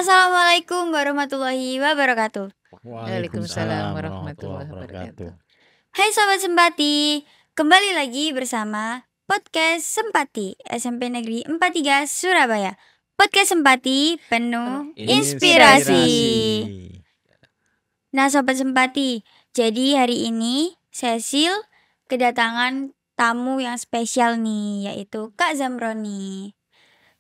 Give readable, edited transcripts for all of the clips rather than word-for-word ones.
Assalamualaikum warahmatullahi wabarakatuh. Waalaikumsalam warahmatullahi wabarakatuh. Hai Sobat Sempati, kembali lagi bersama Podcast Sempati SMP Negeri 43 Surabaya. Podcast Sempati penuh inspirasi. Nah Sobat Sempati, jadi hari ini Cecil kedatangan tamu yang spesial nih, yaitu Kak Zamroni.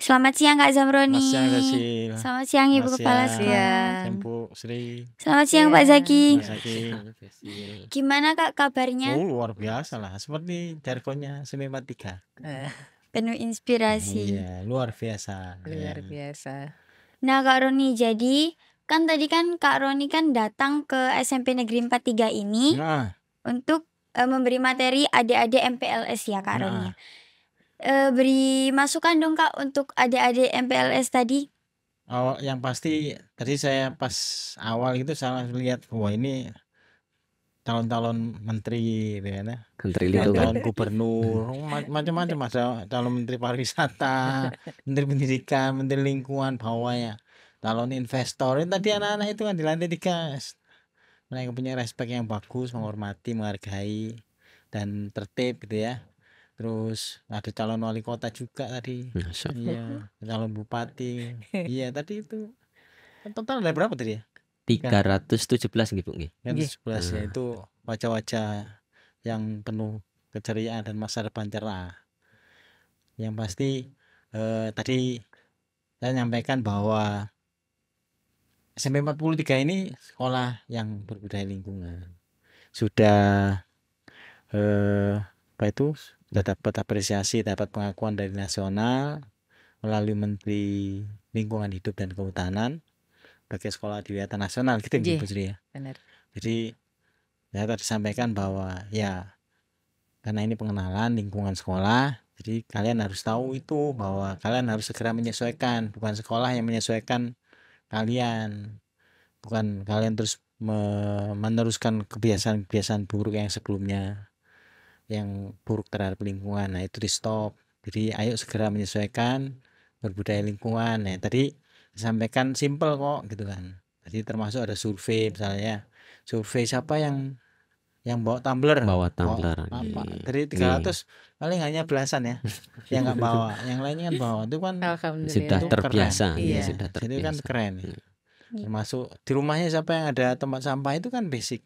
Selamat siang Kak Zamroni. Selamat siang, Selamat siang Ibu Kepala Sekolah. Tempu Sri. Selamat siang Pak Zaki. Gimana Kak kabarnya? Luar biasa lah, seperti jargonnya Sememat 3. Penuh inspirasi. Iya, luar biasa. Nah Kak Roni, jadi kan tadi kan Kak Roni kan datang ke SMP Negeri 43 ini untuk memberi materi adik-adik MPLS ya Kak Roni. Beri masukan dong Kak untuk adik-adik MPLS tadi. Yang pasti tadi saya pas awal itu saya lihat wah ini calon-calon menteri gitu ya, calon gubernur, macam-macam, ada calon menteri pariwisata, menteri pendidikan, menteri lingkungan, bawahnya calon investor. Tadi anak-anak itu kan di lantai 3 mereka punya respect yang bagus, menghormati, menghargai dan tertib gitu ya. Terus ada calon wali kota juga tadi. Iya, calon bupati. Iya, tadi itu total ada berapa tadi ya? 317 gitu nggih. 317 ya, itu wajah-wajah yang penuh keceriaan dan masa depan cerah. Yang pasti tadi saya nyampaikan bahwa SMP 43 ini sekolah yang berbudaya lingkungan. Sudah sudah dapat apresiasi, dapat pengakuan dari nasional melalui Menteri Lingkungan Hidup dan Kehutanan sebagai sekolah adiwiyata nasional gitu ya Bu Sri ya. Benar. Jadi saya tadi sampaikan bahwa ya karena ini pengenalan lingkungan sekolah, jadi kalian harus tahu itu bahwa kalian harus segera menyesuaikan, bukan sekolah yang menyesuaikan kalian, bukan kalian terus meneruskan kebiasaan-kebiasaan buruk yang sebelumnya, yang buruk terhadap lingkungan. Nah itu di stop. Jadi ayo segera menyesuaikan berbudaya lingkungan. Nah tadi disampaikan simple kok gitu kan. Tadi termasuk ada survei misalnya, survei siapa yang bawa tumbler, apa dari 300 paling hanya belasan ya yang nggak bawa, yang lainnya kan bawa. Itu kan sudah terbiasa. Iya, Sudah terbiasa. itu kan keren. Termasuk di rumahnya siapa yang ada tempat sampah itu kan basic,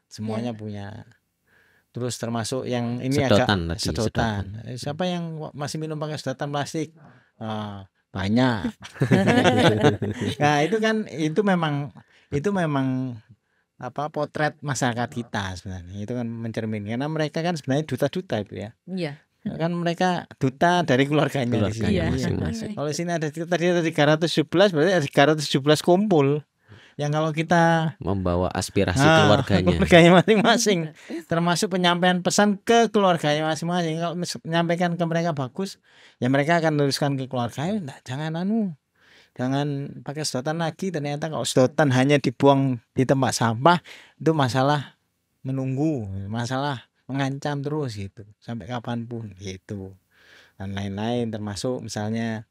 semuanya punya. Terus termasuk yang ini sedotan agak sedotan. Siapa yang masih minum pakai sedotan plastik? Banyak. Nah itu kan itu memang apa potret masyarakat kita sebenarnya. Itu kan mencerminkan karena mereka kan sebenarnya duta-duta itu ya. Iya. Kan mereka duta dari keluarganya masing-masing. Kalau sini ada tadi ada 317 berarti ada 317 kumpul. Yang kalau kita membawa aspirasi keluarganya masing-masing, termasuk penyampaian pesan ke keluarganya masing-masing. Kalau menyampaikan ke mereka bagus, ya mereka akan meneruskan ke keluarganya. Nah, jangan pakai sedotan lagi. Ternyata kalau sedotan hanya dibuang di tempat sampah, itu masalah menunggu, masalah mengancam terus gitu, sampai kapanpun gitu. Dan lain-lain, termasuk misalnya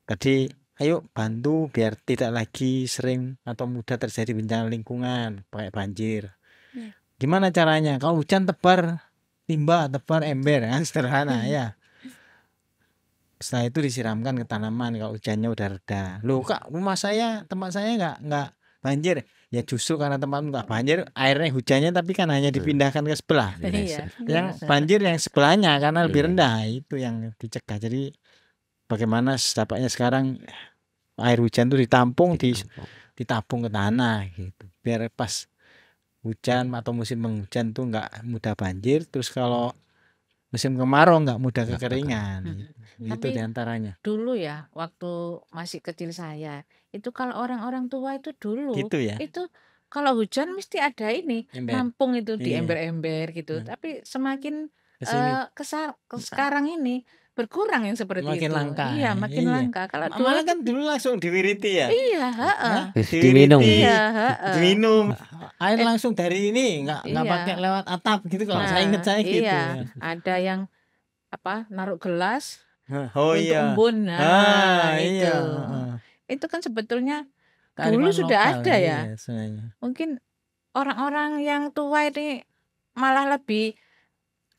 tadi ayo bantu biar tidak lagi sering atau mudah terjadi bencana lingkungan kayak banjir. Gimana caranya? Kalau hujan tebar timba, tebar ember kan sederhana ya. Setelah itu disiramkan ke tanaman kalau hujannya udah reda. Loh Kak, rumah saya, tempat saya nggak banjir. Ya justru karena tempat nggak banjir, airnya hujannya tapi kan hanya dipindahkan ke sebelah. Yang banjir yang sebelahnya karena lebih rendah, itu yang dicegah. Jadi bagaimana sedapatnya sekarang air hujan itu ditabung ke tanah gitu, biar pas hujan atau musim penghujan tuh nggak mudah banjir. Terus kalau musim kemarau nggak mudah kekeringan. Itu diantaranya. Dulu ya waktu masih kecil saya itu kalau orang-orang tua itu dulu Gitu ya? itu kalau hujan mesti ada ini nampung itu di ember-ember gitu. Tapi semakin sekarang ini berkurang yang seperti makin itu. langka. Iya, makin langka. Kalau malah kan dulu langsung diwiriti ya. Iya, diminum. Air langsung dari ini, nggak pakai lewat atap gitu kalau saya ingat saya gitu. Iya, ada yang naruh gelas untuk embun. Itu. itu kan sebetulnya Kearifan dulu sudah lokal, ada ya. iya, sebenarnya. Mungkin orang-orang yang tua ini malah lebih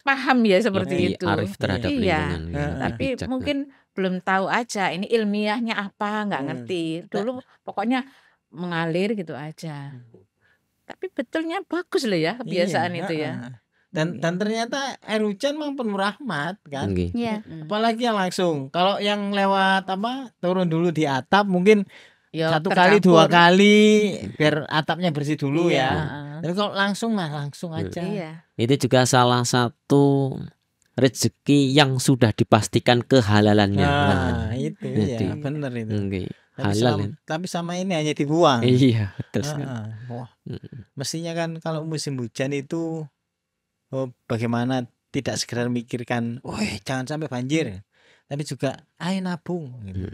paham ya seperti lebih itu. arif terhadap Iya, lingkungan, ya, lebih tapi bijak. mungkin belum tahu aja ini ilmiahnya apa, nggak ngerti. Dulu pokoknya mengalir gitu aja. Tapi betulnya bagus loh ya kebiasaan Iya, itu ya. Dan ternyata air hujan memang penuh rahmat kan. Nggih. Iya. Apalagi yang langsung. Kalau yang lewat turun dulu di atap mungkin Ya, 1 kali 2 tercampur. kali biar atapnya bersih dulu Iya, ya. Tapi kalau langsung langsung aja. Iya. Itu juga salah satu rezeki yang sudah dipastikan kehalalannya. Nah, itu Jadi, ya, bener itu. nggih, Tapi halal. tapi sama ini hanya dibuang. Iya, betul sekali. Wah, mestinya kan kalau musim hujan itu bagaimana tidak sekedar mikirkan, jangan sampai banjir, tapi juga ayo nabung, gitu.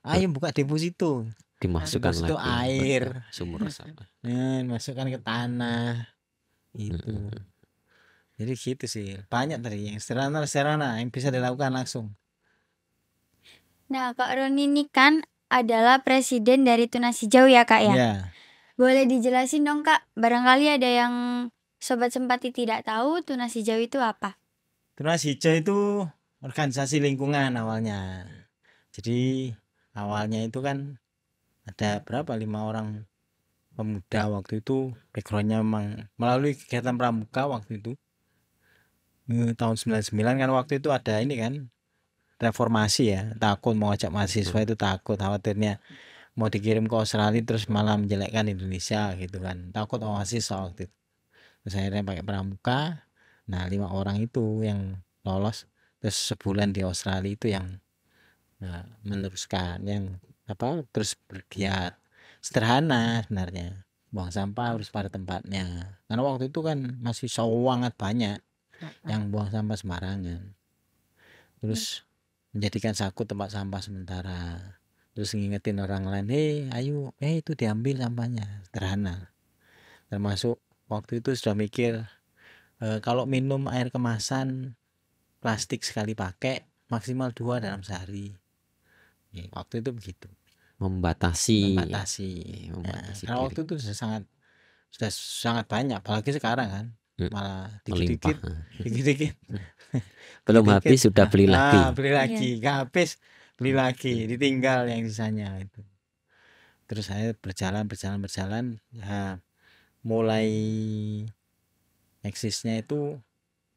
Ayo buka deposito, Dimasukkan deposito lagi air, pada sumur resapan. masukkan ke tanah, itu. Jadi gitu sih, banyak tadi yang sederhana yang bisa dilakukan langsung. Nah, Kak Roni ini kan adalah presiden dari Tunas Hijau ya, Kak ya? Ya. Boleh dijelasin dong, Kak? Barangkali ada yang Sobat Sempati tidak tahu Tunas Hijau itu apa? Tunas Hijau itu organisasi lingkungan awalnya. Jadi awalnya itu kan ada berapa 5 orang pemuda waktu itu, backgroundnya memang melalui kegiatan pramuka waktu itu. Tahun 99 kan waktu itu ada ini kan reformasi ya, takut mau ajak mahasiswa itu takut, khawatirnya mau dikirim ke Australia terus malah menjelekkan Indonesia gitu kan, takut mahasiswa waktu itu. Terus akhirnya pakai pramuka. Nah 5 orang itu yang lolos, terus sebulan di Australia itu yang meneruskan, yang terus bergiat. Sederhana sebenarnya, buang sampah harus pada tempatnya, karena waktu itu kan masih sangat banyak yang buang sampah sembarangan. Terus menjadikan saku tempat sampah sementara, terus ngingetin orang lain, ayo itu diambil sampahnya. Sederhana. Termasuk waktu itu sudah mikir, kalau minum air kemasan plastik sekali pakai maksimal 2 dalam sehari. Waktu itu begitu, membatasi. Karena waktu itu sudah sangat banyak, apalagi sekarang kan malah dikit-dikit belum habis sudah beli lagi, nggak habis beli lagi, ditinggal yang sisanya itu. Terus saya berjalan ya, mulai eksisnya itu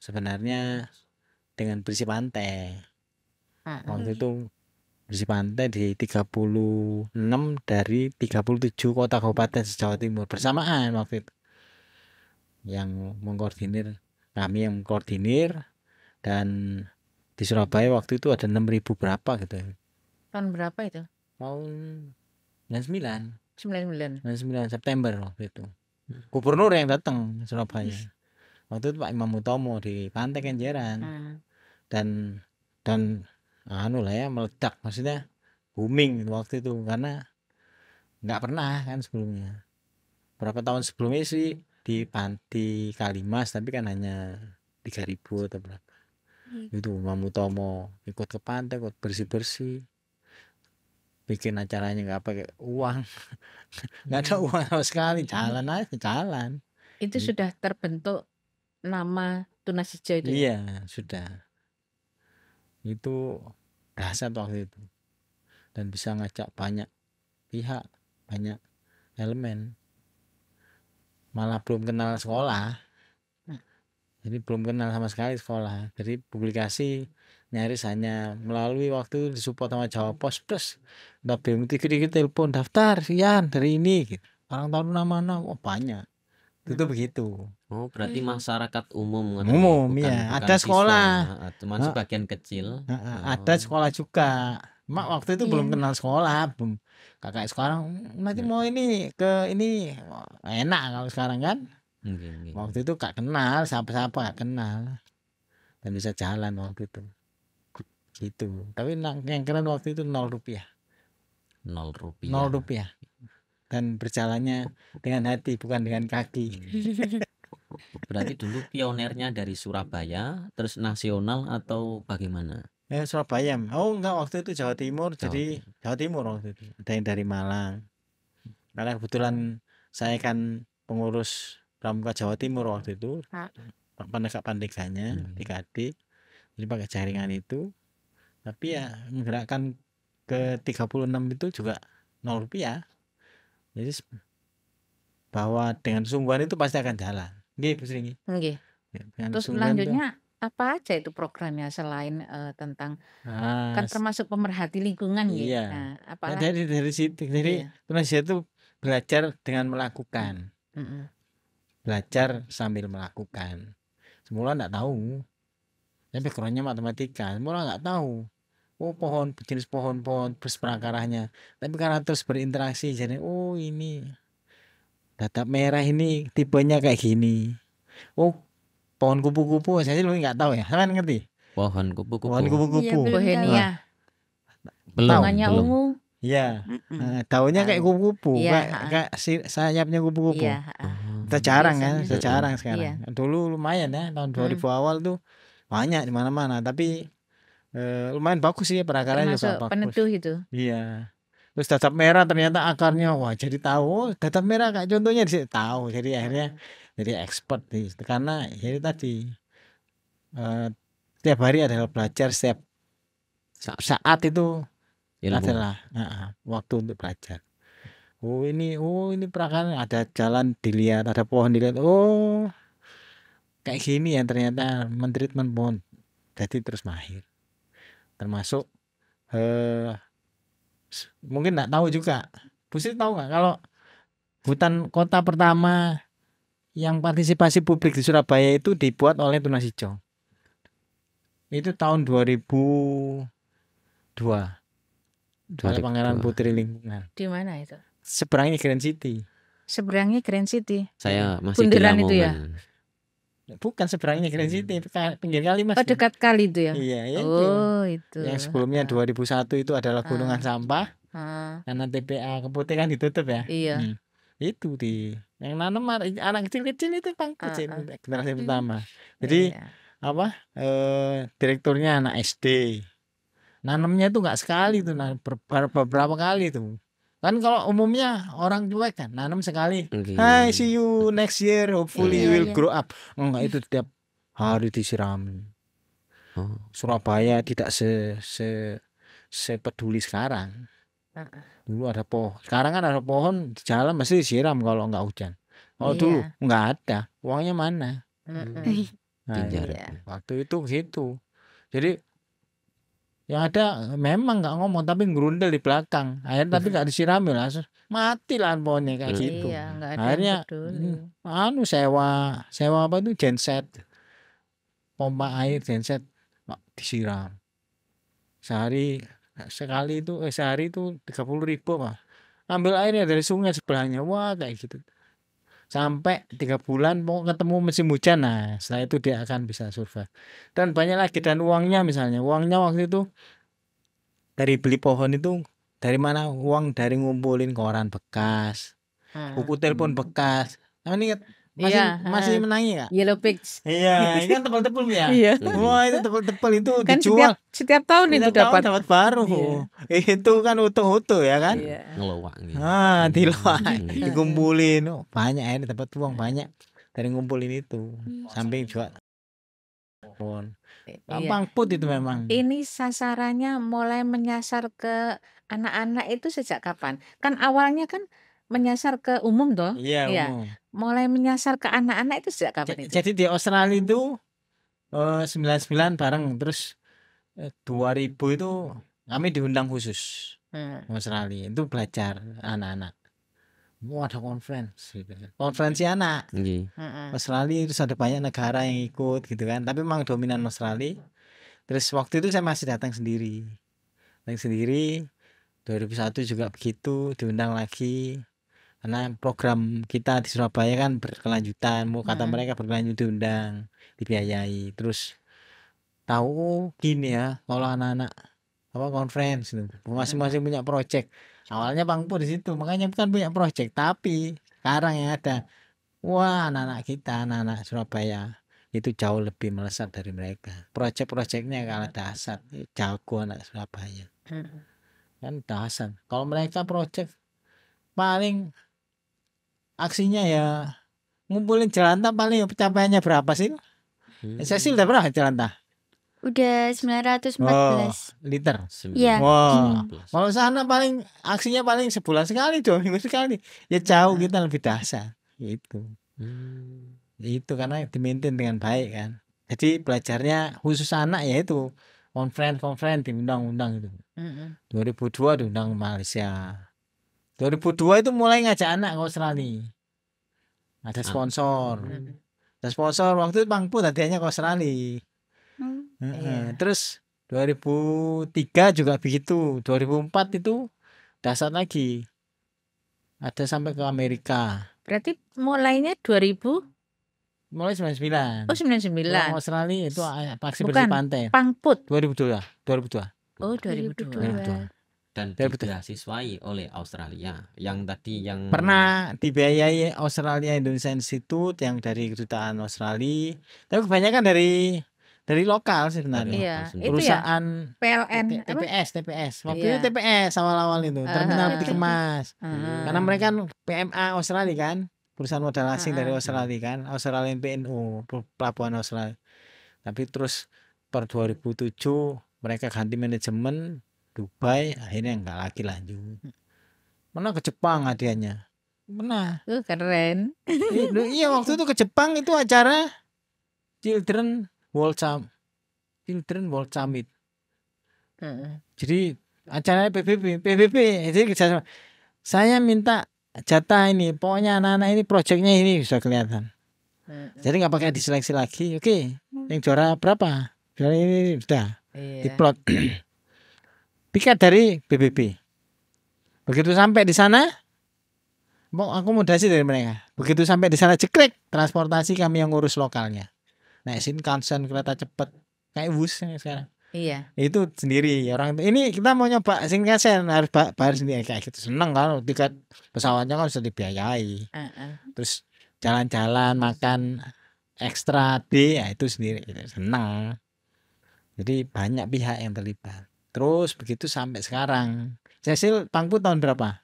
sebenarnya dengan bersih pantai. Waktu itu bersih pantai di 36 dari 37 kota kabupaten se-Jawa Timur bersamaan waktu itu. Yang mengkoordinir, kami yang mengkoordinir, dan di Surabaya waktu itu ada 6.000 berapa gitu. Tahun berapa itu? Tahun 99 September waktu itu. Gubernur yang datang Surabaya. Waktu itu Pak Imam Utomo di Pantai Kenjeran. Dan meledak, maksudnya booming waktu itu, karena nggak pernah kan sebelumnya. Berapa tahun sebelumnya sih di Kalimas, tapi kan hanya 3.000 atau berapa. Itu Imam Utomo ikut ke pantai, ikut bersih-bersih, bikin acaranya nggak pakai uang. Nggak ada uang sama sekali, jalan. Itu sudah terbentuk nama Tunas Hijau itu? Iya, sudah. Itu dahsyat waktu itu, dan bisa ngajak banyak pihak, banyak elemen. Malah belum kenal sekolah, jadi belum kenal sama sekali sekolah. Jadi publikasi nyaris hanya melalui waktu itu disupport sama Jawa Pos Plus. Udah bingung, dikit-dikit telepon, daftar sekian dari ini gitu. Orang tahu nama-nama banyak. Itu begitu. Oh, berarti masyarakat umum ya, ada sekolah, cuman sebagian kecil. Ada sekolah juga. Mak waktu itu belum kenal sekolah, belum. Kakak sekarang nanti mau ini ke ini, enak kalau sekarang kan. Waktu itu gak kenal siapa-siapa, gak kenal, dan bisa jalan waktu itu gitu. Tapi yang keren waktu itu 0 rupiah, dan berjalannya dengan hati bukan dengan kaki. Berarti dulu pionernya dari Surabaya terus nasional atau bagaimana? Surabaya. Oh enggak, waktu itu Jawa Timur. Jawa Jadi Jawa Timur waktu itu. Ada yang dari Malang. Karena kebetulan saya kan pengurus Pramuka Jawa Timur waktu itu. Pandeganya DKD. Jadi pakai jaringan itu. Tapi ya menggerakkan ke 36 itu juga 0 rupiah. Jadi bahwa dengan sungguhan itu pasti akan jalan. Nggih, Bu Sri. Nggih. Dengan Terus sungguhan tuh, selanjutnya apa aja itu programnya selain tentang kan termasuk pemerhati lingkungan nggih. iya. Nah, Nah, apalagi dari situ, jadi iya. tunanetra itu belajar dengan melakukan, Mm-mm. belajar sambil melakukan. Semula nggak tahu, tapi backgroundnya matematika. Semula nggak tahu. Oh pohon, jenis pohon-pohon, terus perakaranya. Tapi karena terus berinteraksi, jadi oh ini tatap merah ini tipenya kayak gini. Oh pohon kupu-kupu, saya sih nggak tahu ya. Kalian ngerti? Pohon Pohon kupu-kupu. Iya, kupu-kupu. belum tahu. Bohenia. Belum, Bunganya belum. ungu. Iya. Mm-mm. Daunnya kayak Tahu. kupu-kupu, Iya, kayak sayapnya kupu-kupu. Iya, Oh. Udah jarang kan, biasanya udah sih. jarang Iya. sekarang. Dulu lumayan ya, tahun 2000 awal tuh banyak di mana-mana. Tapi lumayan bagus sih, perakarannya juga Termasuk bagus. peneduh itu. Iya. Terus tatap merah ternyata akarnya, wah jadi tahu. Oh, tatap merah kayak contohnya di situ tahu. Jadi akhirnya jadi expert di situ. Karena jadi tadi setiap hari adalah belajar, setiap saat itu Ilmu. adalah waktu untuk belajar. Oh ini perakaran, ada jalan dilihat, ada pohon dilihat. Oh kayak gini ya ternyata mentreatment pohon. Jadi terus mahir. Termasuk mungkin nggak tahu juga. Bu Sri tahu nggak kalau hutan kota pertama yang partisipasi publik di Surabaya itu dibuat oleh Tunas Hijau. Itu tahun 2002 oleh Pangeran Putri Lingkungan. Di mana itu? Seberangnya Grand City. Seberangnya Grand City. Saya masih di Bundaran itu ya? Lamongan. Bukan seberangnya Grand City, pinggir kali Mas. Oh, dekat kali itu ya? Iya, ya Oh, itu. Yang sebelumnya 2001 itu adalah gunungan sampah. Karena TPA Keputih kan ditutup ya. Iya. Itu yang nanam anak kecil-kecil itu kecil, generasi pertama. Jadi apa? Direkturnya anak SD. Nanamnya itu nggak sekali tuh, beberapa kali tuh. Kan kalau umumnya orang cuek kan, nanam sekali. Hi, see you next year, hopefully you will grow up. Enggak, itu tiap hari disirami. Surabaya tidak sepeduli sekarang. Dulu ada pohon, sekarang kan ada pohon di jalan masih disiram kalau nggak hujan. Oh dulu nggak ada, uangnya mana? Nah, waktu itu gitu. Jadi yang ada memang nggak ngomong tapi ngerundel di belakang. Akhirnya tapi nggak disirami langsung mati lah pohonnya kayak gitu. Iya, nggak ada Akhirnya sewa apa itu genset, pompa air genset disiram. Sehari itu 30.000 Pak. Ambil airnya dari sungai sebelahnya. Wah kayak gitu. Sampai 3 bulan mau ketemu musim hujan. Nah setelah itu dia akan bisa survive. Dan banyak lagi, dan uangnya waktu itu dari beli pohon itu dari mana? Uang dari ngumpulin koran bekas, buku telepon bekas. Nah, ini masih menangi nggak? Yellow Pages. Iya, ini kan tebal-tebal ya. Iya. Wah itu tebal-tebal itu Kan dijual. Setiap tahun itu dapat baru. Itu kan utuh-utuh ya kan? Ngeluak gitu. Diluak, dikumpulin. Banyak ya, dapat uang banyak dari ngumpulin itu. Samping juga pohon. Gampang put itu memang. Ini sasarannya mulai menyasar ke anak-anak itu sejak kapan? Kan awalnya kan menyasar ke umum toh? Iya, umum. Mulai menyasar ke anak-anak itu sejak kapan itu? Jadi di Australia itu 99 bareng, terus 2000 itu kami diundang khusus Australia itu belajar anak-anak. Mau ada konferensi anak. Australia itu ada banyak negara yang ikut gitu kan, tapi memang dominan Australia. Terus waktu itu saya masih datang sendiri 2001 juga begitu, diundang lagi karena program kita di Surabaya kan berkelanjutan, mau kata mereka berkelanjut, diundang, dibiayai. Terus tahu gini ya, kalau anak-anak conference gitu, masing-masing punya project. Awalnya Bang Pur di situ, makanya bukan punya project, tapi sekarang yang ada, wah anak-anak kita, anak-anak Surabaya itu jauh lebih melesat dari mereka. Proyek-proyeknya kalau dahsyat, jago anak Surabaya. Kan dahsyat. Kalau mereka proyek paling aksinya ya ngumpulin jelantah paling pencapaiannya berapa sih? Cecil udah berapa jelantah? Udah 914 liter. Iya. Wah, kalau sana paling aksinya paling sebulan sekali, 2 minggu sekali. Ya jauh kita lebih dahsyat. Itu karena dimaintain dengan baik kan. Jadi belajarnya khusus anak ya itu conference diundang-undang itu. 2002 diundang Malaysia. 2002 itu mulai ngajak anak ke Australia. Ada sponsor. Ada sponsor waktu itu Bang Put hadiahnya ke Australia. Terus 2003 juga begitu. 2004 itu dasar lagi. Ada sampai ke Amerika. Berarti mulainya 2000? Mulai 99. Oh 99. Australia itu aksi bukan bersih pantai. Pangput. 2002. Oh 2002. Dan dibeasiswai oleh Australia. Yang tadi yang pernah dibiayai Australia Indonesia Institute yang dari kedutaan Australia. Tapi kebanyakan dari lokal sebenarnya. Iya, perusahaan itu ya, PLN TPS. Waktu itu TPS awal-awal itu, terminal peti kemas. Karena mereka kan PMA Australia kan, perusahaan modal asing dari Australia kan, Australian PNO, pelabuhan Australia. Tapi terus per 2007 mereka ganti manajemen Dubai, akhirnya enggak lagi lanjut. Mana ke Jepang hadiahnya. Mana? Keren. Iya, waktu itu ke Jepang itu acara Children World Summit. Jadi acaranya PBB. Jadi saya minta jatah ini, pokoknya anak-anak ini proyeknya ini bisa kelihatan. Jadi nggak pakai diseleksi lagi. Oke, yang juara berapa? Juara ini sudah diplot. Piket dari PBB. Begitu sampai di sana, mau akomodasi dari mereka. Begitu sampai di sana jekrek, transportasi kami yang ngurus lokalnya. Nah, Shinkansen kereta cepat kayak bus sekarang. Iya. Itu sendiri orang ini kita mau nyoba Shinkansen harus bayar sendiri kayak gitu. Seneng kan tiket pesawatnya kan sudah dibiayai. Terus jalan-jalan makan ekstra D ya itu sendiri seneng. Jadi banyak pihak yang terlibat. Terus begitu sampai sekarang. Cecil Pangput tahun berapa?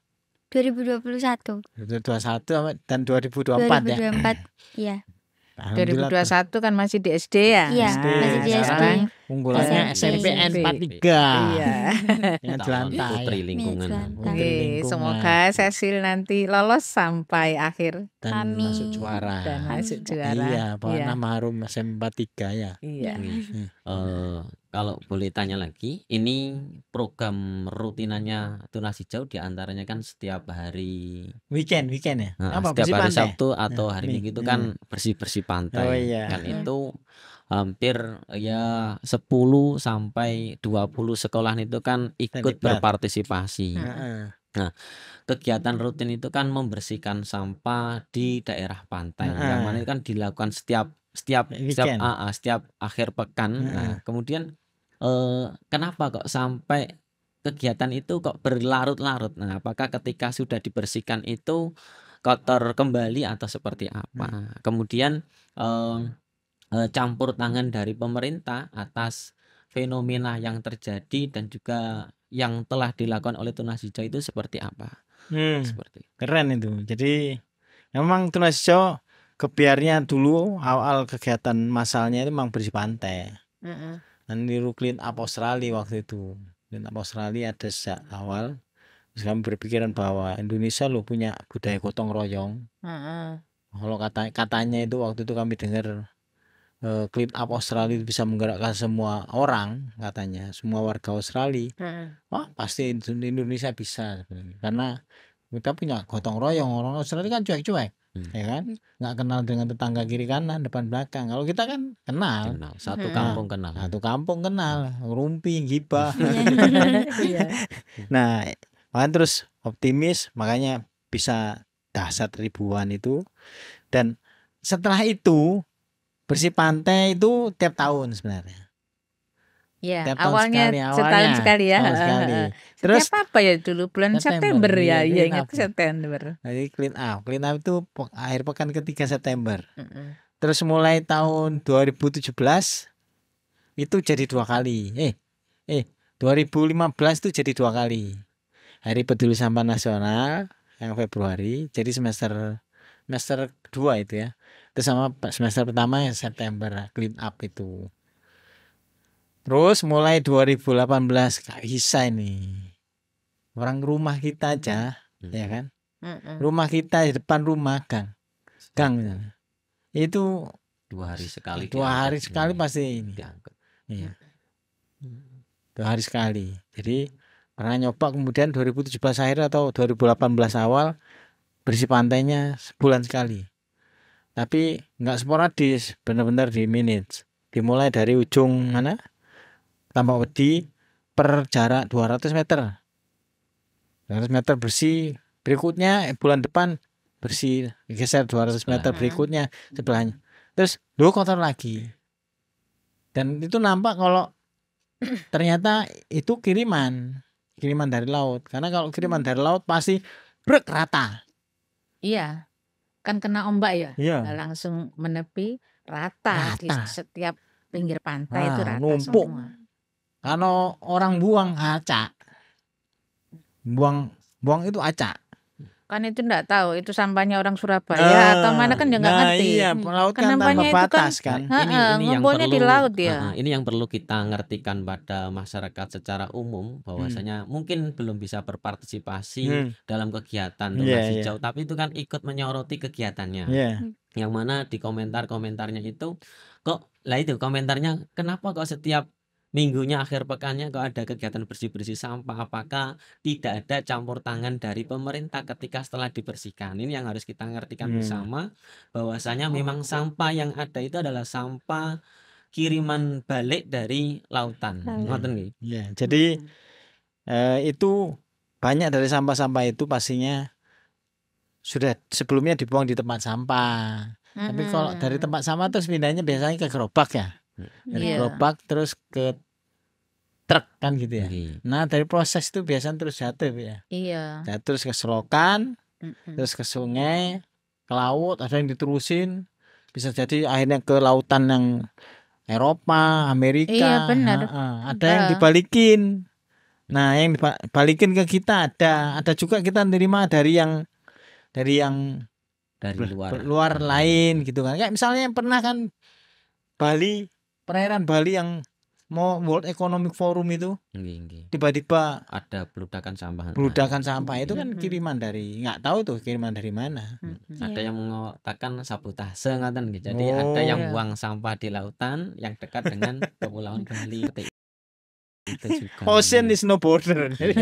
2021. 2021 dan 2024 ya. 2024 iya. 2021 kan masih di SD ya. Iya, masih di SD. Unggulannya SMPN 43. Iya. Yang jelantah Putri Lingkungan. Semoga Cecil nanti lolos sampai akhir dan masuk juara. Iya, bawa nama harum SMPN 43 ya. Iya. Kalau boleh tanya lagi, ini program rutinannya Tunas Hijau diantaranya kan setiap hari weekend ya. Setiap hari Sabtu atau hari Minggu itu kan bersih-bersih pantai. Oh, iya. Kan itu hampir ya 10 sampai 20 sekolah itu kan ikut berpartisipasi. Nah, kegiatan rutin itu kan membersihkan sampah di daerah pantai. Yang mana itu kan dilakukan setiap akhir pekan. Nah, kemudian kenapa kok sampai kegiatan itu kok berlarut-larut? Nah, apakah ketika sudah dibersihkan itu kotor kembali atau seperti apa? Kemudian campur tangan dari pemerintah atas fenomena yang terjadi dan juga yang telah dilakukan oleh Tunas Hijau itu seperti apa? Seperti keren itu. Jadi memang Tunas Hijau kebiarnya dulu awal kegiatan masalnya itu memang bersih pantai. Dan niru clean up Australia waktu itu. Clean up Australia ada sejak awal. Terus kami berpikiran bahwa Indonesia loh punya budaya gotong royong. Kalau katanya itu waktu itu kami dengar clean up Australia itu bisa menggerakkan semua orang katanya, semua warga Australia. Wah pasti Indonesia bisa sebenarnya. Karena kita punya gotong royong. Orang Australia kan cuek-cuek. Ya kan, nggak kenal dengan tetangga kiri kanan depan belakang. Kalau kita kan kenal. Satu kampung kenal, rumpi, gibah. Nah, makanya terus optimis, makanya bisa dahsyat ribuan itu. Dan setelah itu bersih pantai itu tiap tahun sebenarnya. Ya, awalnya setahun sekali ya. Terus apa ya dulu bulan September ya, ingat September. Jadi clean up itu akhir pekan ketiga September. Terus mulai tahun 2017 itu jadi 2 kali. 2015 itu jadi 2 kali. Hari Peduli Sampah Nasional yang Februari, jadi semester 2 itu ya. Terus sama semester pertama yang September clean up itu. Terus mulai 2018 gak bisa ini. Orang rumah kita aja, ya kan? Rumah kita di depan rumah gang. Itu 2 hari sekali. 2 hari sekali pasti ini. Diangkut. Iya. 2 hari sekali. Jadi pernah nyoba kemudian 2017 akhir atau 2018 awal bersih pantainya sebulan sekali. Tapi nggak sporadis, benar-benar di minutes. Dimulai dari ujung mana? Tambak Wedi per jarak 200 meter. 200 meter bersih. Berikutnya bulan depan bersih, geser 200 meter berikutnya sebelahnya. Terus kotor lagi. Dan itu nampak kalau ternyata itu kiriman dari laut. Karena kalau kiriman dari laut pasti rata. Iya, kan kena ombak ya. Iya. Langsung menepi rata di setiap pinggir pantai itu rata numpuk. semua. Kalau orang buang acak, buang itu acak. Kan itu enggak tahu itu sampahnya orang Surabaya atau mana kan dia enggak ngerti. Iya, laut kan tanpa batas kan. Ini yang ngumpulnya perlu di laut ya. Ini yang perlu kita ngertikan pada masyarakat secara umum, bahwasanya mungkin belum bisa berpartisipasi dalam kegiatan Tunas Hijau, tapi itu kan ikut menyoroti kegiatannya. Yang mana di komentarnya itu kok itu komentarnya, kenapa kok setiap minggunya akhir pekannya kok ada kegiatan bersih-bersih sampah, apakah tidak ada campur tangan dari pemerintah ketika setelah dibersihkan. Ini yang harus kita ngertikan bersama, bahwasanya memang sampah yang ada itu adalah sampah kiriman balik dari lautan. Ya, jadi itu banyak dari sampah-sampah itu pastinya sudah sebelumnya dibuang di tempat sampah. Tapi kalau dari tempat sampah terus pindahnya biasanya ke gerobak ya. Dari gerobak terus ke truk kan gitu ya. Nah dari proses itu biasanya terus jatuh ya. Iya. Jatuh terus ke selokan, terus ke sungai, ke laut, ada yang diterusin, bisa jadi akhirnya ke lautan yang Eropa, Amerika. Iya benar. Ada yang dibalikin. Nah yang dibalikin ke kita ada juga kita nerima dari luar lain gitu kan. Kayak misalnya yang pernah kan Bali, perairan Bali yang mau World Economic Forum itu tiba-tiba ada peludakan sampah itu kan kiriman dari, nggak tahu tuh kiriman dari mana. Ada yang mengatakan sabotase ngaten gitu. Jadi ada yang buang sampah di lautan yang dekat dengan kepulauan Bali. Itu juga. Ocean is no border. Jadi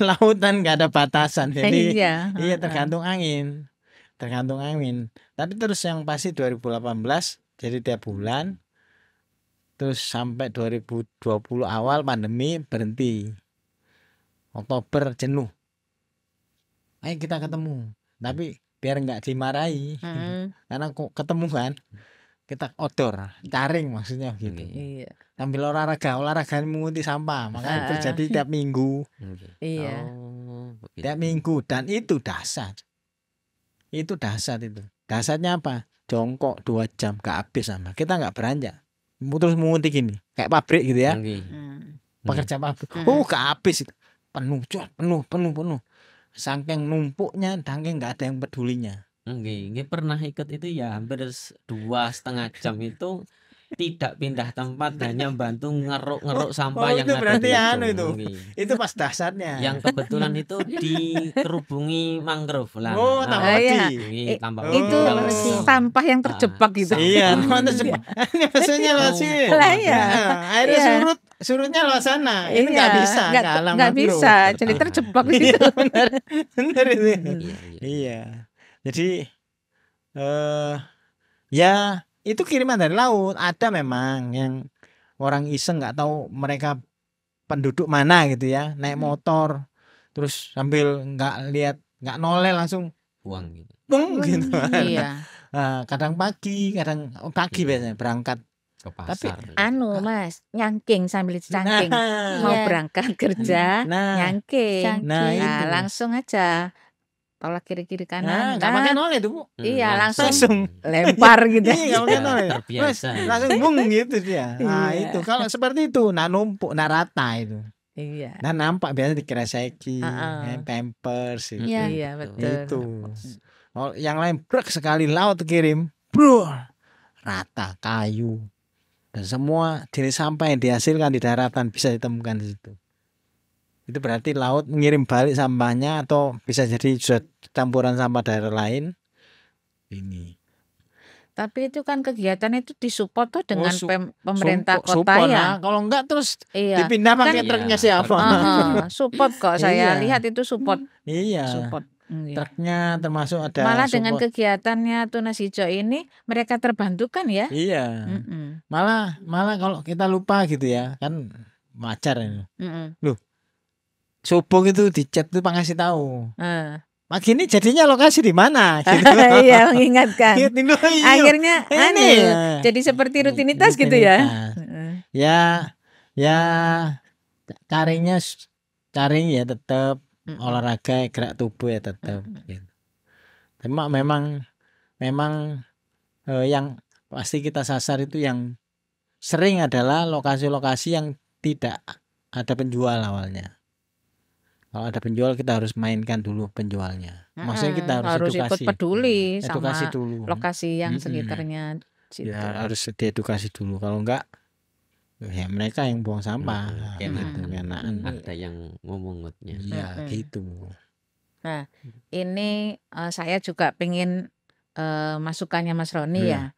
lautan nggak ada batasan. Jadi iya tergantung angin. Tapi terus yang pasti 2018 jadi tiap bulan. Terus sampai 2020 awal pandemi berhenti. Oktober jenuh. Ayo kita ketemu. Tapi biar nggak dimarahi. Karena kok ketemu kan. Kita outdoor, caring maksudnya gitu. Sambil olahraga mengunti sampah. Makanya terjadi tiap minggu. Tiap minggu. Dan itu dahsyat. Itu. Dahsyatnya apa? Jongkok 2 jam gak habis sama. Kita nggak beranjak. Terus mengunti gini, kayak pabrik gitu ya. Pekerja pabrik. Gak habis itu. Penuh. Saking numpuknya, saking nggak ada yang pedulinya. Pernah ikut itu ya, hampir 2,5 jam itu tidak pindah tempat, hanya bantu ngeruk sampah yang itu ada berarti di itu pas dasarnya. Yang kebetulan itu dikerubungi mangrove lah. Itu sampah yang terjebak gitu. Iya, terjebak. Maksudnya airnya surutnya lewat sana. Ini nggak bisa, nggak bisa. Jadi terjebak di situ. Benar itu. Iya. Jadi ya itu kiriman dari laut. Ada memang yang orang iseng nggak tahu mereka penduduk mana gitu ya, naik motor terus sambil nggak noleh langsung buang gitu. Gitu. Iya. Kadang pagi biasanya berangkat ke pasar. Tapi Mas, nyangking sambil cangking. Mau berangkat kerja, nyangking. Nah, langsung aja tolak kiri Nah, kanan. nggak pakai nol itu, Bu. Iya, langsung Langsung. lempar gitu. Iya, nggak pakai nol. Terbiasa. Langsung bung gitu dia. Nah, Iya. itu kalau seperti itu, nah numpuk, nah rata itu. Iya. Nah nampak biasanya dikreseki, Heeh. pampers itu. Iya. Iya, betul. Itu. Oh, yang lain brek sekali laut kirim, bro, rata kayu. Dan semua jenis sampah yang dihasilkan di daratan bisa ditemukan di situ. Itu berarti laut mengirim balik sampahnya atau bisa jadi sudah campuran sampah daerah lain. Ini. Tapi itu kan kegiatan itu disupport tuh dengan pemerintah kota support, ya. nah, kalau enggak terus Iya. dipindah pakai Kan- truknya Iya, siapa? Support kok saya Iya. lihat itu support. Iya. Support. Iya. Truknya termasuk ada Malah support. dengan kegiatannya Tunas Hijau ini mereka terbantukan ya. Iya. Mm-mm. Malah kalau kita lupa gitu ya, kan wajar ini. Mm-mm. Subuh itu di chat tuh ngasih tahu. Eh. Pagi ini jadinya lokasi di mana? Gitu. Iya, mengingatkan. Gitu, iya. Akhirnya Ini ya. jadi seperti rutinitas gitu ya. Ya caring ya tetap olahraga, gerak tubuh ya tetap. Gitu. Memang yang pasti kita sasar itu yang sering adalah lokasi-lokasi yang tidak ada penjual awalnya. Kalau ada penjual kita harus mainkan dulu penjualnya. Maksudnya kita harus edukasi. Ikut peduli edukasi sama dulu. lokasi yang sekitarnya situ. Ya harus diedukasi dulu. Kalau enggak ya mereka yang buang sampah. Gitu, ada yang ngomongnya. Iya, gitu. Nah, ini saya juga pengen masukannya Mas Roni ya.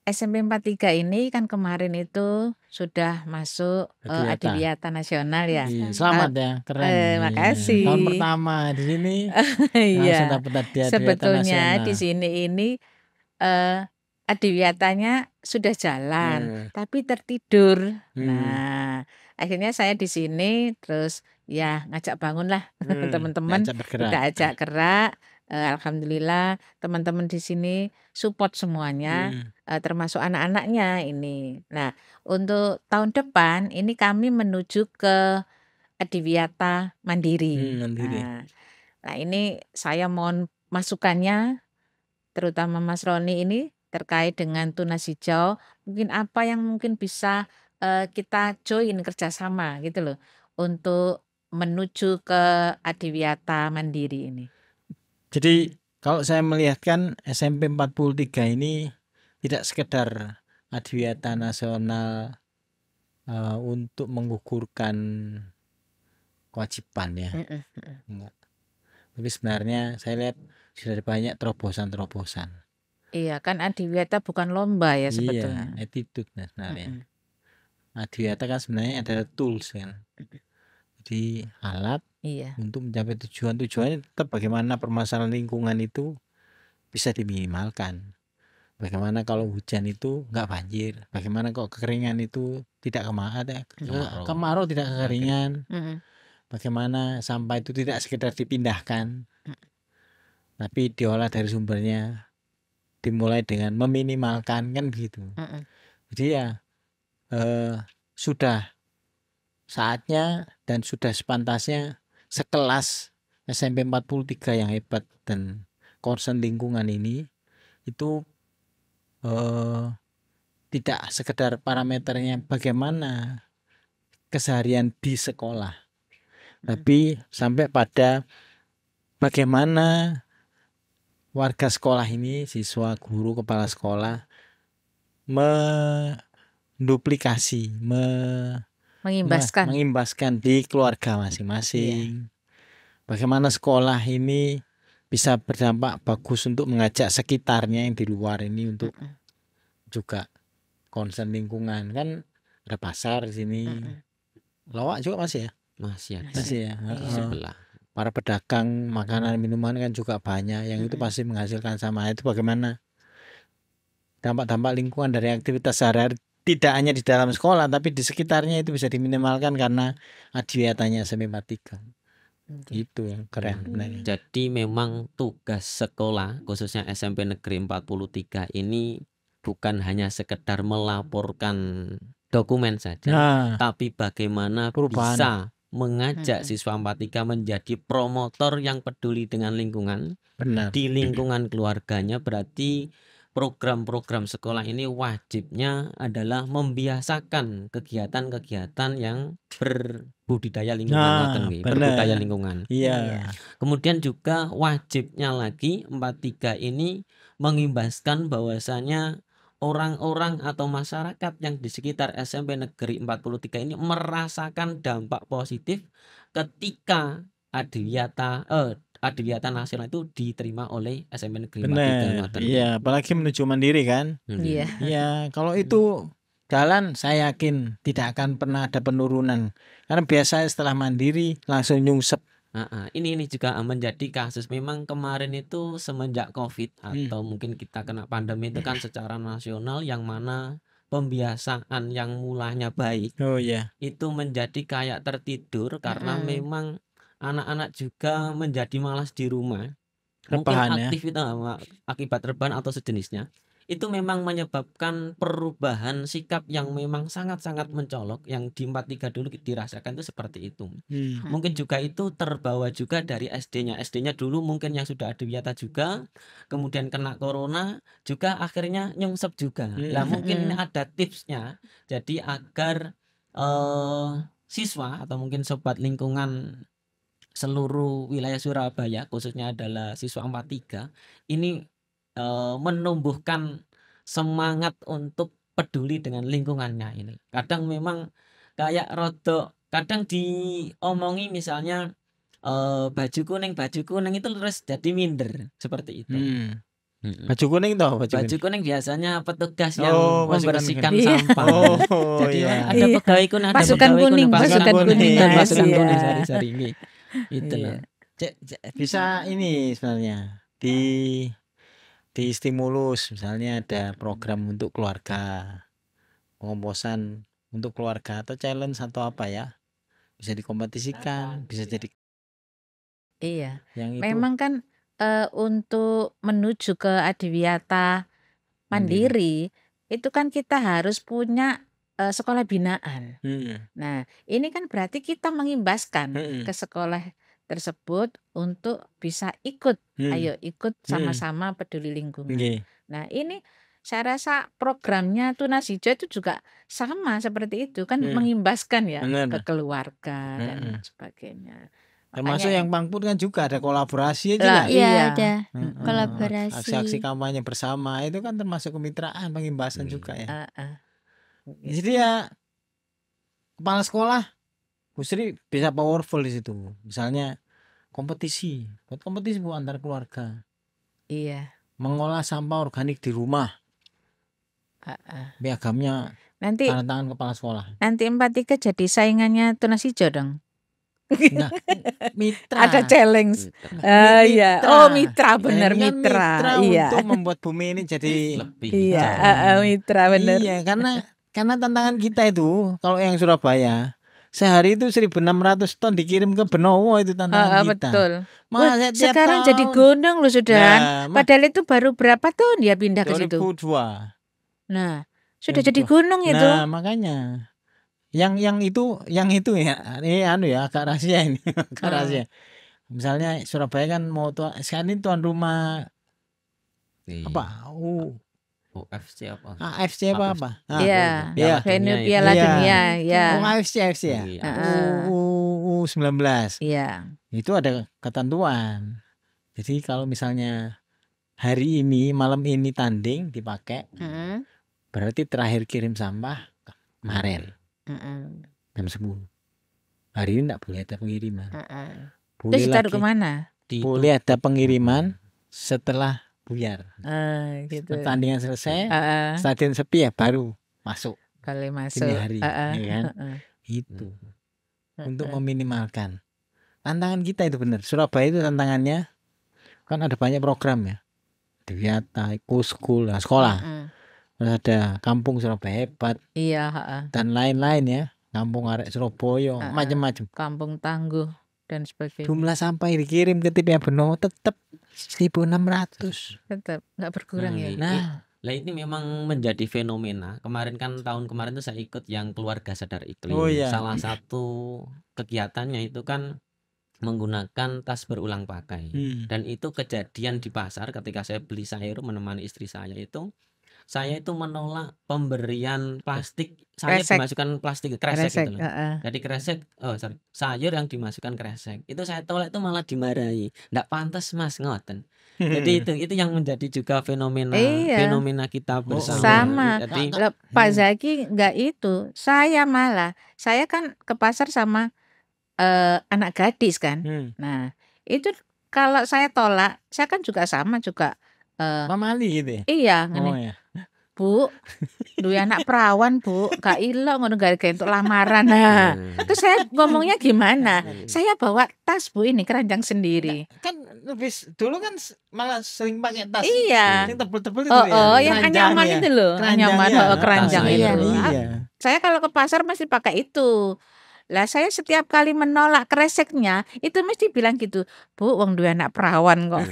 SMP 43 ini kan kemarin itu sudah masuk Adiwiyata Nasional ya. Selamat ya, keren. Makasih. Tahun pertama di sini. Iya. Dapat Adiwiyata Sebetulnya Nasional. di sini ini Adiwiyatanya sudah jalan, tapi tertidur. Nah, akhirnya saya di sini terus ya ngajak bangun lah teman-teman, kita ajak gerak. Alhamdulillah teman-teman di sini support semuanya, termasuk anak-anaknya ini. Nah, untuk tahun depan ini kami menuju ke Adiwiyata Mandiri. Nah, ini saya mohon masukannya, terutama Mas Roni ini terkait dengan Tunas Hijau. Mungkin apa yang mungkin bisa kita join kerjasama gitu loh untuk menuju ke Adiwiyata Mandiri ini. Jadi kalau saya melihatkan SMP 43 ini tidak sekedar Adiwiyata Nasional untuk menggugurkan kewajiban ya. Enggak. Tapi sebenarnya saya lihat sudah banyak terobosan-terobosan. Iya, kan Adiwiyata bukan lomba ya sebetulnya. Iya, attitude sebenarnya. Adiwiyata kan sebenarnya adalah tools kan. Jadi alat untuk mencapai tujuannya tetap bagaimana permasalahan lingkungan itu bisa diminimalkan. Bagaimana kalau hujan itu nggak banjir. Bagaimana kalau kekeringan itu tidak kemarau tidak kekeringan. Bagaimana sampah itu tidak sekedar dipindahkan, tapi diolah dari sumbernya. Dimulai dengan meminimalkan kan gitu. Jadi ya sudah saatnya dan sudah sepantasnya sekelas SMP 43 yang hebat dan concern lingkungan ini itu tidak sekedar parameternya bagaimana keseharian di sekolah, tapi sampai pada bagaimana warga sekolah ini, siswa, guru, kepala sekolah menduplikasi, mengimbaskan di keluarga masing-masing. Bagaimana sekolah ini bisa berdampak bagus untuk mengajak sekitarnya yang di luar ini untuk juga concern lingkungan. Kan ada pasar di sini. Lawak juga masih ya? Masih ya. Sebelah. Para pedagang makanan minuman kan juga banyak yang itu pasti menghasilkan sama. Itu bagaimana dampak-dampak lingkungan dari aktivitas sehari-hari tidak hanya di dalam sekolah tapi di sekitarnya itu bisa diminimalkan karena Adiwiyatanya SMP 43. Itu yang keren sebenarnya. Jadi memang tugas sekolah khususnya SMP Negeri 43 ini bukan hanya sekedar melaporkan dokumen saja, tapi bagaimana bisa mengajak siswa 43 menjadi promotor yang peduli dengan lingkungan. Benar. Di lingkungan keluarganya, berarti program-program sekolah ini wajibnya adalah membiasakan kegiatan-kegiatan yang berbudidaya lingkungan, berbudaya lingkungan. Iya. Kemudian juga wajibnya lagi 43 ini mengimbaskan bahwasanya orang-orang atau masyarakat yang di sekitar SMP Negeri 43 ini merasakan dampak positif ketika Adiwiyata Nasional itu diterima oleh SMP Negeri 43. Iya, apalagi menuju mandiri kan. Iya. Iya, kalau itu jalan saya yakin tidak akan pernah ada penurunan. Karena biasa setelah mandiri langsung nyungsep. Ini juga menjadi kasus. Memang kemarin itu semenjak COVID atau mungkin kita kena pandemi itu kan secara nasional, yang mana pembiasaan yang mulanya baik itu menjadi kayak tertidur karena memang anak-anak juga menjadi malas di rumah. Rebahan, mungkin aktivitas akibat rebahan atau sejenisnya. Itu memang menyebabkan perubahan sikap yang memang sangat-sangat mencolok, yang di 43 dulu dirasakan itu seperti itu. Mungkin juga itu terbawa juga dari SD-nya. SD-nya dulu mungkin yang sudah adiwiyata juga, kemudian kena corona juga akhirnya nyungsep juga. Lah mungkin ada tipsnya. Jadi agar siswa atau mungkin sobat lingkungan seluruh wilayah Surabaya, khususnya adalah siswa 43 ini menumbuhkan semangat untuk peduli dengan lingkungannya ini. Kadang memang kayak kadang diomongi misalnya baju kuning itu terus jadi minder seperti itu. Baju kuning toh, baju kuning biasanya petugas yang membersihkan sampah. Jadi ada pegawai kuning, ada pasukan kuning, sorry ini. Itulah. Bisa ini sebenarnya di stimulus, misalnya ada program untuk keluarga, pengomposan untuk keluarga atau challenge atau apa ya, bisa dikompetisikan, bisa jadi. Iya. Yang itu. Memang kan untuk menuju ke adiwiyata mandiri itu kan kita harus punya sekolah binaan. Nah, ini kan berarti kita mengimbaskan ke sekolah tersebut untuk bisa ikut, ayo ikut sama-sama peduli lingkungan. Nah, ini saya rasa programnya Tunas Hijau itu juga sama seperti itu kan, mengimbaskan ya ke keluarga dan sebagainya. Termasuk yang Pangput kan juga ada kolaborasi aja. Iya, ada kolaborasi. Aksi-aksi kampanye bersama itu kan termasuk kemitraan, pengimbasan juga ya. Jadi ya kepala sekolah Bu Sri bisa powerful di situ. Misalnya kompetisi bu antar keluarga. Iya. Mengolah sampah organik di rumah. Piagamnya nanti tangan tangan kepala sekolah. Nanti 43 jadi saingannya Tunas Hijau dong. Nah, mitra. Ada challenge. Iya. Mitra benar, mitra. Iya. Untuk membuat bumi ini jadi lebih. Iya, mitra benar. Iya, karena tantangan kita itu kalau yang Surabaya sehari itu 1.600 ton dikirim ke Benowo, itu tantangan kita. Betul. Masa sekarang jadi gunung loh sudah. Padahal itu baru berapa tahun dia pindah ke situ? 2002. Nah, sudah jadi gunung itu. Nah, makanya. Yang itu ya, ini agak rahasia ini, agak rahasia. Misalnya Surabaya kan mau sekarang ini tuan rumah apa? AFC apa? AFC apa? Iya. Venue Piala Dunia, ya. AFC ya. U19. Iya. Itu ada ketentuan. Jadi kalau misalnya hari ini malam ini tanding dipakai, berarti terakhir kirim sampah kemarin. Jam 10. Hari ini enggak boleh ada pengiriman. Boleh taruh kemana? Boleh ada pengiriman setelah buyar. Gitu. Pertandingan selesai, stadion sepi ya baru masuk. Boleh masuk. Ini hari, ya kan? Itu untuk meminimalkan. Tantangan kita itu benar. Surabaya itu tantangannya kan ada banyak program ya. Adiwiyata, School, sekolah. Terus ada Kampung Surabaya Hebat. Iya, dan lain-lain ya. Kampung Arek Surabaya, macam-macam. Kampung Tangguh dan sebagainya. Jumlah sampah yang dikirim ke TPA Benowo tetap 1.600. Tetap enggak berkurang ya. Nah, Lah ini memang menjadi fenomena. Kemarin kan tahun kemarin tuh saya ikut yang keluarga sadar iklim. Oh iya. Salah satu kegiatannya itu kan menggunakan tas berulang pakai. Dan itu kejadian di pasar ketika saya beli sayur menemani istri saya itu menolak pemberian plastik. Saya Kresek. dimasukkan plastik kresek Kresek, gitu loh. Jadi kresek, sayur yang dimasukkan kresek. Itu saya tolak, itu malah dimarahi. Ndak pantas Mas, ngoten. Jadi itu yang menjadi juga fenomena Iya. fenomena kita bersama. Sama. Jadi Lah, Pak Zaki enggak itu. Saya kan ke pasar sama anak gadis kan. Nah, itu kalau saya tolak, saya kan juga sama juga pamali gitu ya. iya, Oh ngene. ya. Bu, duwe anak perawan, Bu. Gak ilok ngono gak untuk lamaran. Nah, terus saya ngomongnya gimana? Saya bawa tas, Bu, ini keranjang sendiri. Kan lebih dulu kan malah sering pakai tas. Iya. Yang tebel-tebel itu Oh, ya. yang anyaman itu loh. Anyaman, keranjang Tas itu. itu. Iya. Saya kalau ke pasar mesti pakai itu. Lah saya setiap kali menolak kreseknya itu mesti bilang gitu, Bu, wong duwe anak perawan kok.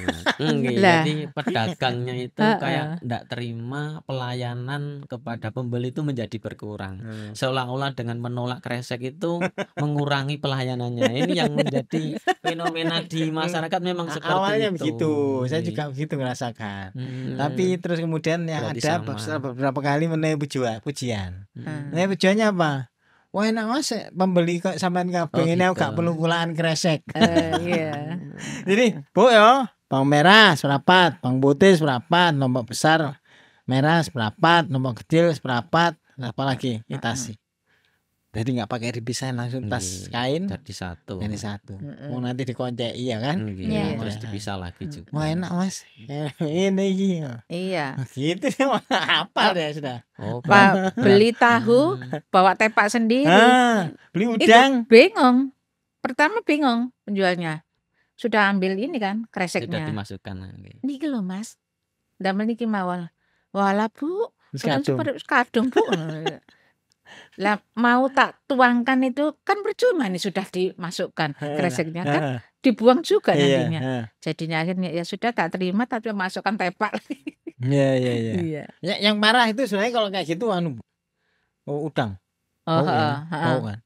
Lah. Jadi pedagangnya itu kayak ndak terima pelayanan kepada pembeli itu menjadi berkurang. Seolah-olah dengan menolak kresek itu mengurangi pelayanannya. Ini yang menjadi fenomena di masyarakat memang seperti Awalnya itu. begitu, saya juga begitu merasakan. Tapi terus kemudian yang Berarti ada sama. beberapa kali menaik pujian. Menaik pujiannya apa? Wah enak Mas, pembeli kok sampean kabeh ini aku gak perlu kulaan kresek. Iya. Jadi, Bu ya, bawang merah seprapat, bawang putih seprapat, lombok besar merah seprapat, lombok kecil seprapat, apa lagi? Tas. Jadi nggak pakai dipisahin langsung tas kain Jadi satu. Mau nanti dikoncek iya kan? Iya. Terus dipisah lagi juga. Wah enak Mas. Ini iya. Iya. Gitu apa ya sudah. Oh, Pak beli tahu, bawa tepak sendiri. Beli udang. Itu bingung. Pertama bingung penjualnya. Sudah ambil ini kan sudah kreseknya. dimasukkan. Niki lho Mas. Ndamel niki mawon. Walah Bu, Kadung. kadung Bu. Lah mau tak tuangkan itu kan percuma nih sudah dimasukkan kreseknya kan dibuang juga nantinya. Jadinya akhirnya ya sudah tak terima tapi masukkan tepak. Iya. Ya, yang marah itu sebenarnya kalau kayak gitu udang. Bau kan.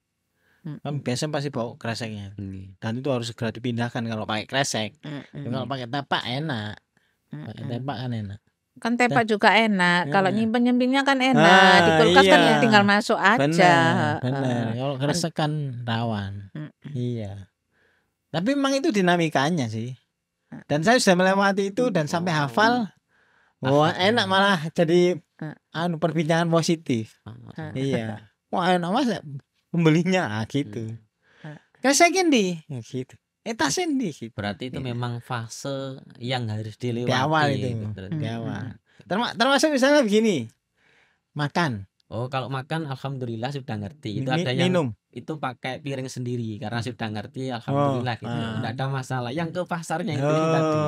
Kan biasa pasti bau kreseknya. Dan itu harus segera dipindahkan kalau pakai kresek. Kalau pakai tepak enak. Pakai tepak kan enak. Kan tepak juga enak. Kalau nyimpen-nyimpennya kan enak. Di kulkas kan tinggal masuk aja. Benar. Kalau kresek kan rawan. Iya. Tapi memang itu dinamikanya sih. Dan saya sudah melewati itu dan sampai hafal. Wah, enak malah jadi perbincangan positif. Iya. Wah, enak Mas pembelinya gitu. Kresekin di gitu. Tasin di gitu. Berarti itu memang fase yang harus dilewati. Di awal itu. Di awal. Termasuk misalnya begini. Makan. Oh, kalau makan alhamdulillah sudah ngerti. Itu ada yang minum. Itu pakai piring sendiri karena sudah ngerti alhamdulillah gitu. Enggak ada masalah. Yang ke pasarnya itu tadi.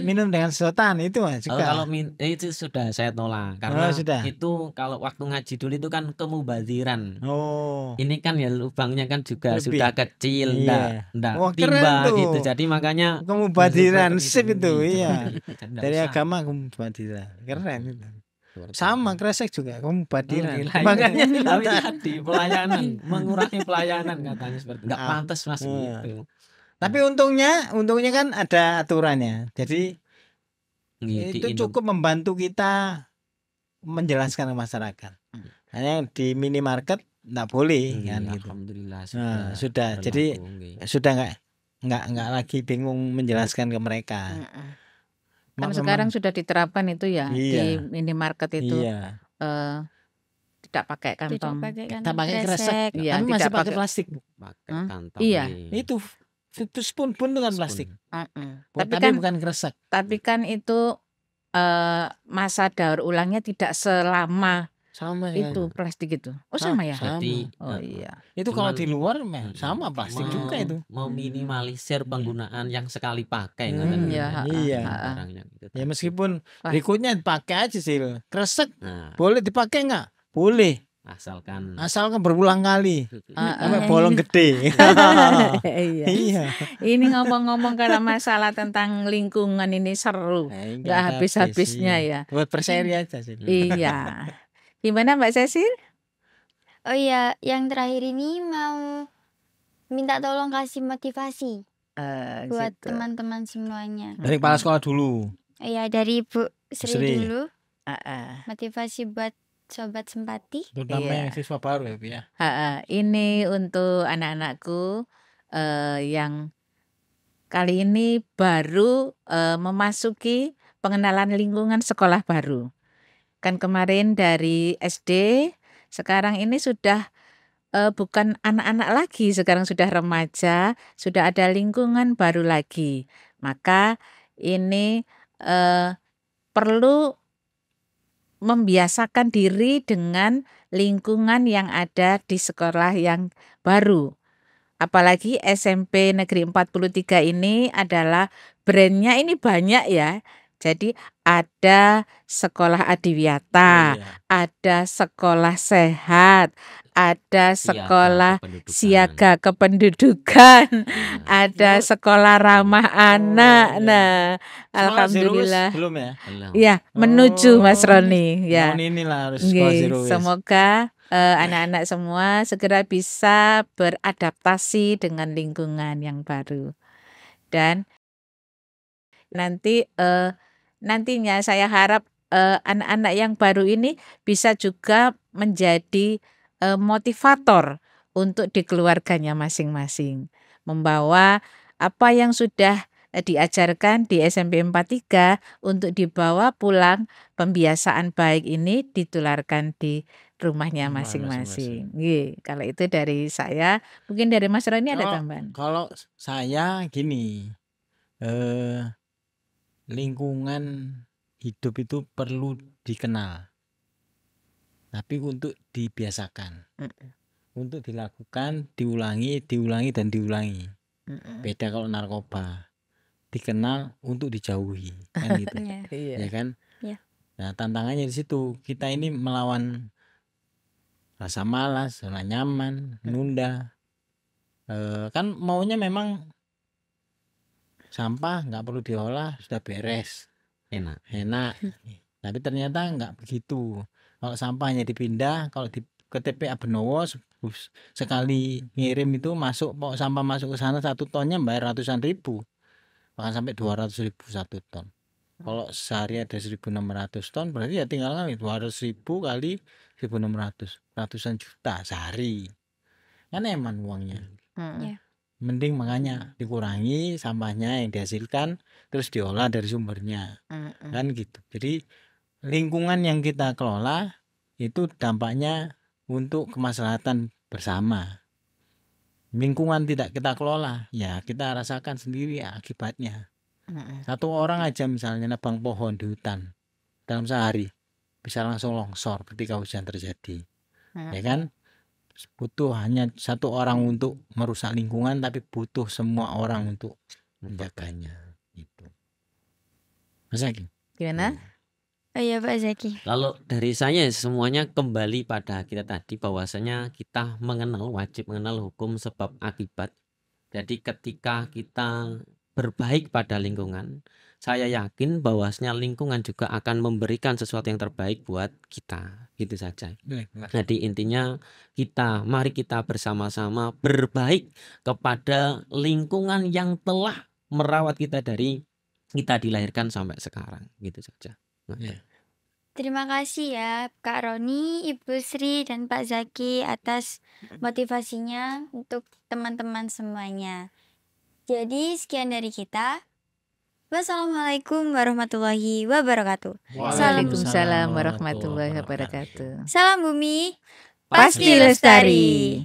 Minum dengan sedotan itu Mas. Kalau itu sudah saya tolak karena itu kalau waktu ngaji dulu itu kan kemubaziran. Ini kan ya lubangnya kan juga sudah kecil, enggak timba gitu. Jadi makanya kemubaziran sip itu iya. Dari agama kemubaziran. Keren itu. Sama kresek juga kemubaziran. Makanya tapi tadi pelayanan, mengurangi pelayanan katanya seperti enggak pantas Mas gitu. Tapi untungnya kan ada aturannya. Jadi itu cukup membantu kita menjelaskan ke masyarakat. Hanya di minimarket enggak boleh kan gitu. Alhamdulillah sudah. Jadi sudah enggak lagi bingung menjelaskan ke mereka. Kan sekarang sudah diterapkan itu ya di minimarket itu tidak pakai kantong, tidak pakai kresek, ya, tapi masih pakai plastik. Pakai kantong. Iya, itu spoon itu kan plastik. Tapi kan bukan kresek. Tapi kan itu masa daur ulangnya tidak selama sama itu plastik itu. Oh sama ya. Jadi, iya. Itu kalau di luar sama plastik juga itu. Meminimalisir penggunaan yang sekali pakai. Iya. Ya meskipun berikutnya pakai aja sih. Kresek boleh dipakai nggak? Boleh. Asalkan berulang kali sampai bolong gede. Iya. Iya. Ini ngomong-ngomong kalau masalah tentang lingkungan ini seru, nggak habis-habisnya ya. Buat berseri aja sih. Iya. Gimana Mbak Cecil? Oh iya, yang terakhir ini mau minta tolong kasih motivasi buat Gitu. teman-teman semuanya. Dari kepala sekolah dulu. Iya, dari Bu Sri dulu. Motivasi buat Sobat Sempati. Terutama yang siswa baru ya Bu ya. Ini untuk anak-anakku yang kali ini baru memasuki pengenalan lingkungan sekolah baru. Kan kemarin dari SD, sekarang ini sudah bukan anak-anak lagi, sekarang sudah remaja, sudah ada lingkungan baru lagi. Maka ini perlu membiasakan diri dengan lingkungan yang ada di sekolah yang baru. Apalagi SMP Negeri 43 ini adalah brandnya ini banyak ya. Jadi ada sekolah adiwiyata, ada sekolah sehat, ada sekolah siaga kependudukan, ada sekolah ramah anak. Nah, alhamdulillah. Belum ya? Ya, menuju Mas Roni ya. Inilah harus semoga anak-anak semua segera bisa beradaptasi dengan lingkungan yang baru. Dan nantinya saya harap anak-anak yang baru ini bisa juga menjadi motivator untuk di keluarganya masing-masing. Membawa apa yang sudah diajarkan di SMP 43 untuk dibawa pulang, pembiasaan baik ini ditularkan di rumahnya masing-masing. Kalau itu dari saya, mungkin dari Mas Roni ada tambahan. Kalau saya gini, lingkungan hidup itu perlu dikenal, tapi untuk dibiasakan, untuk dilakukan, diulangi dan diulangi. Beda kalau narkoba, dikenal untuk dijauhi, kan gitu. Ya kan? Nah, tantangannya di situ. Kita ini melawan rasa malas, zona nyaman, nunda. Kan maunya memang sampah nggak perlu diolah, sudah beres, enak. Tapi ternyata nggak begitu. Kalau sampahnya dipindah, kalau ke TPA Benowo sekali ngirim itu masuk, sampah masuk ke sana 1 tonnya bayar ratusan ribu, bahkan sampai 200.000 1 ton. Kalau sehari ada 1.600 ton, berarti ya tinggal kali 200.000 kali 1.600, ratusan juta sehari. Kan eman uangnya. Mending makanya dikurangi sampahnya yang dihasilkan, terus diolah dari sumbernya, kan gitu. Jadi lingkungan yang kita kelola itu dampaknya untuk kemaslahatan bersama. Lingkungan tidak kita kelola, ya kita rasakan sendiri akibatnya. 1 orang aja misalnya nebang pohon di hutan, dalam sehari bisa langsung longsor ketika hujan terjadi, ya kan? Butuh hanya 1 orang untuk merusak lingkungan, tapi butuh semua orang untuk menjaganya. Itu. Mas Zaki, gimana? Oh iya Pak Zaki. Kalau dari saya semuanya kembali pada kita tadi, bahwasanya kita wajib mengenal hukum sebab akibat. Jadi ketika kita berbaik pada lingkungan, saya yakin bahwasanya lingkungan juga akan memberikan sesuatu yang terbaik buat kita. Gitu saja. Jadi intinya mari kita bersama-sama berbaik kepada lingkungan yang telah merawat kita dari kita dilahirkan sampai sekarang. Gitu saja. Terima kasih ya Kak Roni, Ibu Sri, dan Pak Zaki atas motivasinya untuk teman-teman semuanya. Jadi sekian dari kita. Wassalamualaikum warahmatullahi wabarakatuh. Waalaikumsalam warahmatullahi wabarakatuh. Salam bumi pasti lestari.